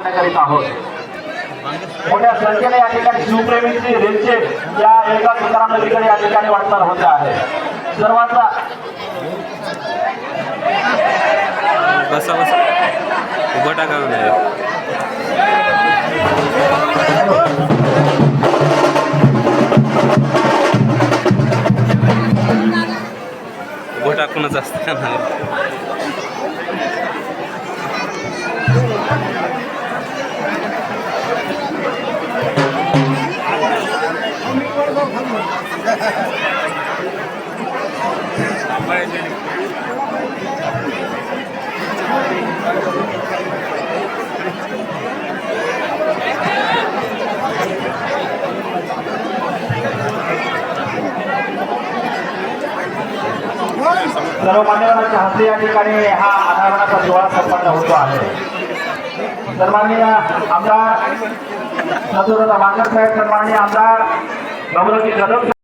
करीत आहोत। मोठ्या संख्येने या ठिकाणी शिवप्रेमींची रेलचे या एका तुकाराम नदीकडे या ठिकाणी वाटचाल होते आहे। सर्वांचा बसा बसा उभं टाका उभं टाकूनच असतं ना। सर्व मान्यवरांच्या हस्ते या ठिकाणी हा अनावरणाचा सोहळा संपन्न होतो आहे। सन्माननीय आमदार बांगर साहेब, सन्माननीय आमदार गौरवजी जाधव